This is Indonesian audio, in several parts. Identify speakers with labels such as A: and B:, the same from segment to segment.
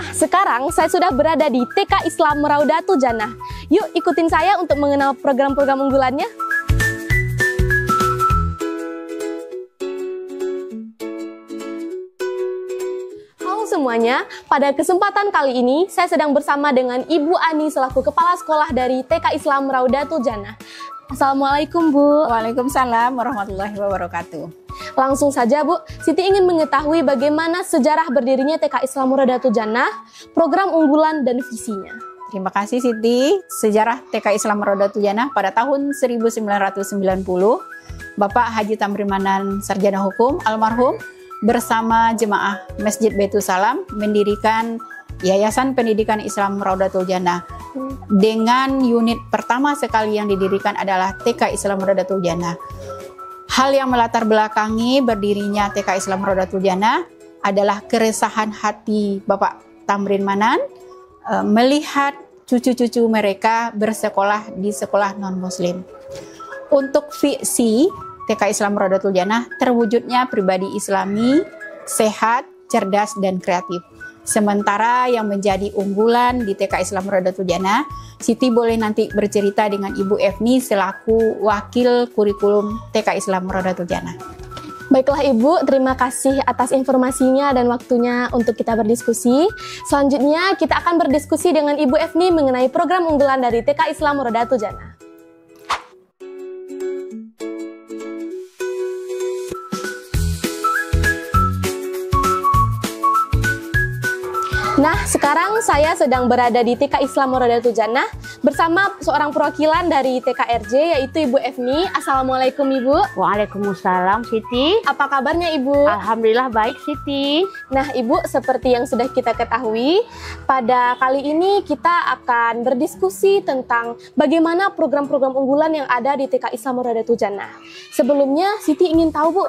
A: Nah, sekarang saya sudah berada di TK Islam Raudatul Jannah. Yuk ikutin saya untuk mengenal program-program unggulannya. Halo semuanya, pada kesempatan kali ini saya sedang bersama dengan Ibu Ani selaku Kepala Sekolah dari TK Islam Raudatul Jannah. Assalamualaikum Bu.
B: Waalaikumsalam warahmatullahi wabarakatuh.
A: Langsung saja Bu, Siti ingin mengetahui bagaimana sejarah berdirinya TK Islam Raudatul Jannah, program unggulan dan visinya.
B: Terima kasih Siti. Sejarah TK Islam Raudatul Jannah pada tahun 1990, Bapak Haji Tamrin Manan Sarjana Hukum almarhum bersama jemaah Masjid Baitul Salam mendirikan Yayasan Pendidikan Islam Raudatul Jannah. Dengan unit pertama sekali yang didirikan adalah TK Islam Raudatul Jannah. Hal yang melatar belakangi berdirinya TK Islam Raudatul Jannah adalah keresahan hati Bapak Tamrin Manan melihat cucu-cucu mereka bersekolah di sekolah non-muslim. Untuk visi TK Islam Raudatul Jannah terwujudnya pribadi Islami, sehat, cerdas, dan kreatif. Sementara yang menjadi unggulan di TK Islam Raudatul Jannah, Siti boleh nanti bercerita dengan Ibu Efni selaku wakil kurikulum TK Islam Raudatul Jannah.
A: Baiklah Ibu, terima kasih atas informasinya dan waktunya untuk kita berdiskusi. Selanjutnya kita akan berdiskusi dengan Ibu Efni mengenai program unggulan dari TK Islam Raudatul Jannah. Nah, sekarang saya sedang berada di TK Islam Raudatul Jannah bersama seorang perwakilan dari TKRJ yaitu Ibu Efni. Assalamualaikum Ibu.
C: Waalaikumsalam Siti.
A: Apa kabarnya Ibu?
C: Alhamdulillah baik Siti.
A: Nah Ibu, seperti yang sudah kita ketahui, pada kali ini kita akan berdiskusi tentang bagaimana program-program unggulan yang ada di TK Islam Raudatul Jannah. Sebelumnya Siti ingin tahu Bu,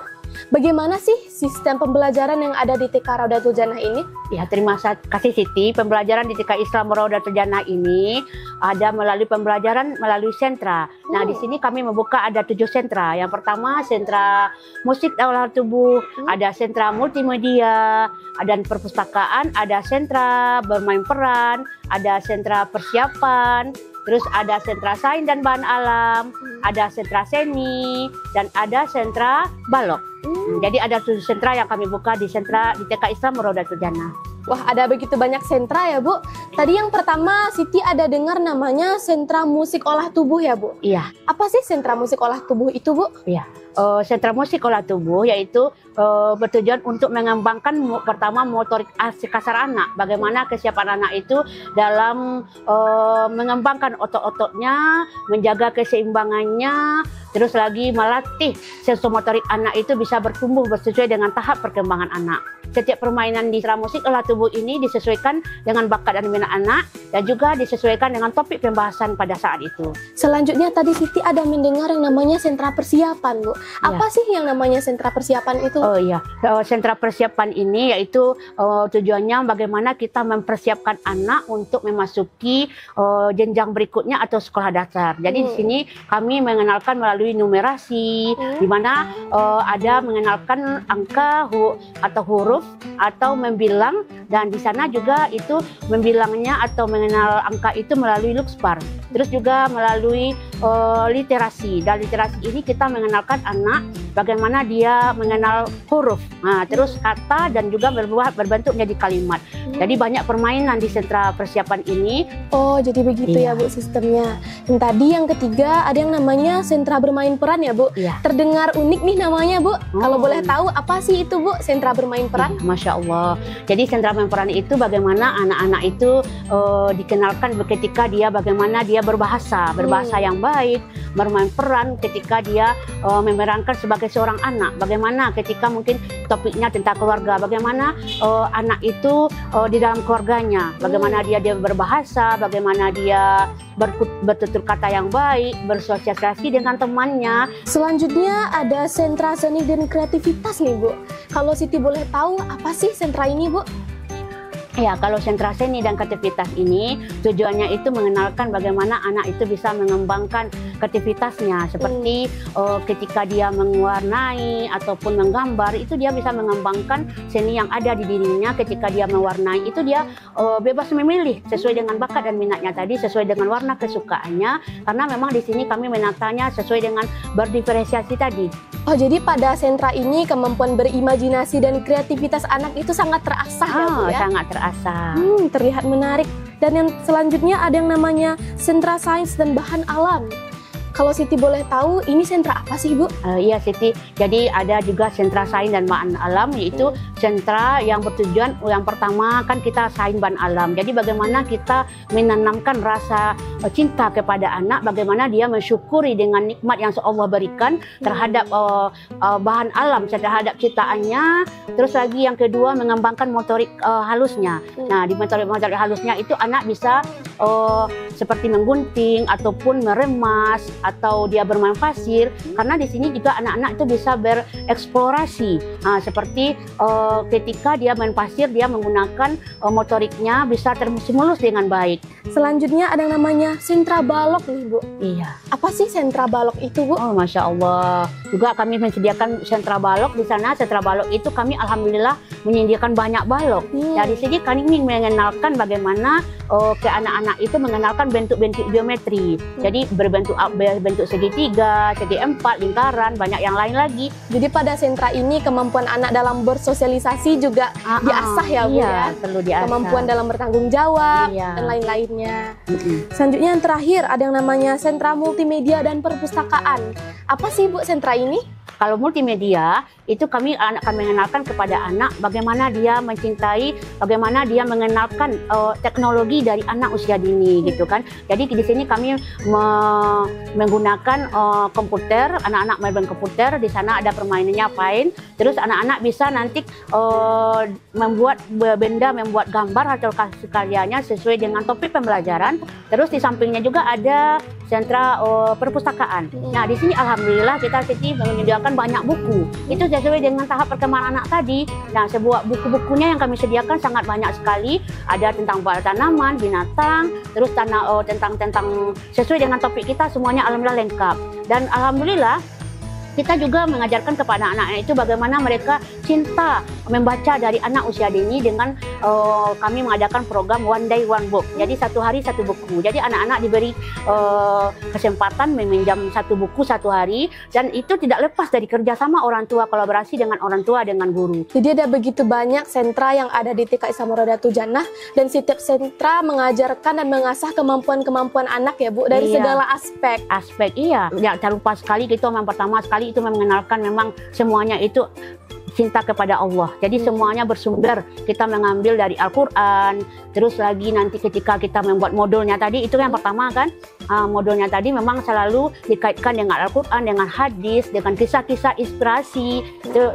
A: bagaimana sih sistem pembelajaran yang ada di TK Raudatul Jannah ini?
C: Ya, terima kasih Siti. Pembelajaran di TK Islam Raudatul Jannah ini ada melalui pembelajaran melalui sentra. Nah, di sini kami membuka ada 7 sentra. Yang pertama sentra musik olah tubuh, ada sentra multimedia, ada perpustakaan, ada sentra bermain peran, ada sentra persiapan, terus ada sentra sains dan bahan alam, ada sentra seni, dan ada sentra balok. Jadi ada 7 sentra yang kami buka di TK Islam Raudatul Jannah.
A: Wah, ada begitu banyak sentra ya Bu. Tadi yang pertama Siti ada dengar namanya sentra musik olah tubuh ya Bu?
C: Iya.
A: Apa sih sentra musik olah tubuh itu Bu?
C: Iya. Sentra musik olah tubuh yaitu bertujuan untuk mengembangkan pertama motorik kasar anak. Bagaimana kesiapan anak itu dalam mengembangkan otot-ototnya, menjaga keseimbangannya, terus lagi melatih sensomotorik anak itu bisa bertumbuh sesuai dengan tahap perkembangan anak. Setiap permainan di sentra musik olah tubuh ini disesuaikan dengan bakat dan minat anak dan juga disesuaikan dengan topik pembahasan pada saat itu.
A: Selanjutnya tadi Siti ada mendengar yang namanya sentra persiapan Bu. Apa sih yang namanya sentra persiapan itu?
C: Oh iya, sentra persiapan ini yaitu tujuannya bagaimana kita mempersiapkan anak untuk memasuki jenjang berikutnya atau sekolah dasar. Jadi di sini kami mengenalkan melalui numerasi, di mana ada mengenalkan angka atau huruf atau membilang, dan di sana juga itu membilangnya atau mengenal angka itu melalui Luxpar. Terus juga melalui literasi. Dan literasi ini kita mengenalkan anak bagaimana dia mengenal huruf. Nah, terus kata dan juga berbentuk menjadi kalimat. Jadi banyak permainan di sentra persiapan ini.
A: Oh, jadi begitu ya Bu sistemnya. Dan tadi yang ketiga ada yang namanya sentra bermain peran ya Bu.
C: Iya.
A: Terdengar unik nih namanya Bu. Kalau boleh tahu apa sih itu Bu sentra bermain peran?
C: Masya Allah. Jadi sentra bermain peran itu bagaimana anak-anak itu dikenalkan ketika dia bagaimana dia berbahasa yang baik, bermain peran ketika dia memerankan sebagai seorang anak, bagaimana ketika mungkin topiknya tentang keluarga, bagaimana anak itu di dalam keluarganya, bagaimana dia berbahasa, bagaimana dia bertutur kata yang baik, bersosialisasi dengan temannya.
A: Selanjutnya ada sentra seni dan kreativitas nih Bu. Kalau Siti boleh tahu apa sih sentra ini Bu?
C: Ya, kalau sentra seni dan kreativitas ini tujuannya itu mengenalkan bagaimana anak itu bisa mengembangkan kreativitasnya, seperti ketika dia mewarnai ataupun menggambar, itu dia bisa mengembangkan seni yang ada di dirinya. Ketika dia mewarnai itu dia bebas memilih sesuai dengan bakat dan minatnya tadi, sesuai dengan warna kesukaannya, karena memang di sini kami menatanya sesuai dengan berdiferensiasi tadi.
A: Oh, jadi pada sentra ini kemampuan berimajinasi dan kreativitas anak itu sangat terasah ya, Bu ya?
C: Sangat terasah.
A: Terlihat menarik. Dan yang selanjutnya ada yang namanya sentra sains dan bahan alam. Kalau Siti boleh tahu, ini sentra apa sih, Bu?
C: Iya, Siti. Jadi ada juga sentra sains dan bahan alam, yaitu sentra yang bertujuan, yang pertama kan kita sains bahan alam. Jadi bagaimana kita menanamkan rasa cinta kepada anak, bagaimana dia mensyukuri dengan nikmat yang Allah berikan terhadap bahan alam, terhadap ciptaannya. Terus lagi yang kedua, mengembangkan motorik halusnya. Nah, di motorik halusnya itu anak bisa seperti menggunting ataupun meremas, atau dia bermain pasir, karena di sini juga anak-anak itu bisa bereksplorasi, seperti ketika dia main pasir, dia menggunakan motoriknya bisa tersimulus dengan baik.
A: Selanjutnya ada yang namanya sentra balok nih, Bu.
C: Iya.
A: Apa sih sentra balok itu, Bu?
C: Oh, Masya Allah. Juga kami menyediakan sentra balok di sana. Sentra balok itu kami alhamdulillah menyediakan banyak balok. Dari sini kami mengenalkan bagaimana ke anak-anak itu mengenalkan bentuk-bentuk geometri. Jadi berbentuk segitiga, segi empat, lingkaran, banyak yang lain lagi.
A: Jadi pada sentra ini kemampuan anak dalam bersosialisasi juga diasah ya, Bu ya?
C: Perlu diasah.
A: Kemampuan dalam bertanggung jawab dan lain-lainnya. Selanjutnya yang terakhir ada yang namanya sentra multimedia dan perpustakaan. Apa sih, Bu, sentra ini?
C: Kalau multimedia itu kami akan mengenalkan kepada anak bagaimana dia mencintai, bagaimana dia mengenalkan teknologi dari anak usia dini gitu kan. Jadi di sini kami menggunakan komputer, anak-anak main komputer, di sana ada permainannya Paint. Terus anak-anak bisa nanti membuat benda, membuat gambar atau karyanya sesuai dengan topik pembelajaran. Terus di sampingnya juga ada sentra perpustakaan. Nah, di sini alhamdulillah kita menyediakan banyak buku. Itu sesuai dengan tahap perkembangan anak tadi. Nah, sebuah buku-bukunya yang kami sediakan sangat banyak sekali. Ada tentang tanaman, binatang, terus tentang sesuai dengan topik kita, semuanya alhamdulillah lengkap. Dan alhamdulillah kita juga mengajarkan kepada anak-anak itu bagaimana mereka cinta membaca dari anak usia dini dengan kami mengadakan program One Day One Book. Jadi satu hari satu buku. Jadi anak-anak diberi kesempatan meminjam satu buku satu hari, dan itu tidak lepas dari kerjasama orang tua, kolaborasi dengan orang tua dengan guru.
A: Jadi ada begitu banyak sentra yang ada di TK Islam Rodatul Jannah, dan setiap sentra mengajarkan dan mengasah kemampuan-kemampuan anak ya, Bu, dari segala aspek.
C: Iya. Ya, tak lupa sekali kita yang pertama sekali itu mengenalkan memang semuanya itu cinta kepada Allah. Jadi semuanya bersumber, kita mengambil dari Al-Quran. Terus lagi nanti ketika kita membuat modulnya tadi, itu yang pertama kan, modulnya tadi memang selalu dikaitkan dengan Al-Quran, dengan hadis, dengan kisah-kisah inspirasi,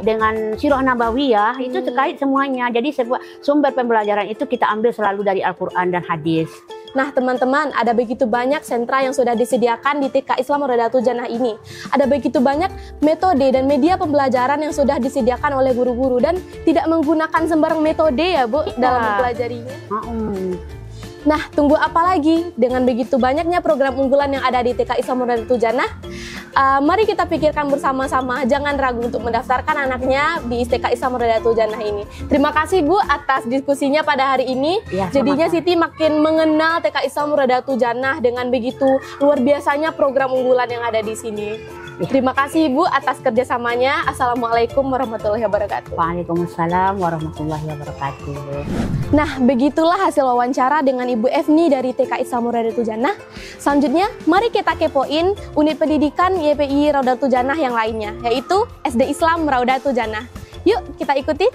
C: dengan sirah nabawiyah, itu terkait semuanya. Jadi sebuah sumber pembelajaran itu kita ambil selalu dari Al-Quran dan hadis.
A: Nah, teman-teman, ada begitu banyak sentra yang sudah disediakan di TK Islam Rodatul Jannah ini. Ada begitu banyak metode dan media pembelajaran yang sudah disediakan oleh guru-guru, dan tidak menggunakan sembarang metode ya, Bu, dalam mempelajarinya. Nah, tunggu apa lagi? Dengan begitu banyaknya program unggulan yang ada di TK Islam Rodatul Jannah, mari kita pikirkan bersama-sama, jangan ragu untuk mendaftarkan anaknya di TK Islam Rodatul Jannah ini. Terima kasih, Bu, atas diskusinya pada hari ini.
C: Ya,
A: jadinya Siti makin mengenal TK Islam Rodatul Jannah dengan begitu luar biasanya program unggulan yang ada di sini. Terima kasih, Bu, atas kerjasamanya. Assalamualaikum warahmatullahi wabarakatuh.
C: Waalaikumsalam warahmatullahi wabarakatuh.
A: Nah, begitulah hasil wawancara dengan Ibu Efni dari TK Islam Rodatul Jannah. Selanjutnya, mari kita kepoin unit pendidikan YPI Rodatul Jannah yang lainnya, yaitu SD Islam Rodatul Jannah. Yuk, kita ikuti.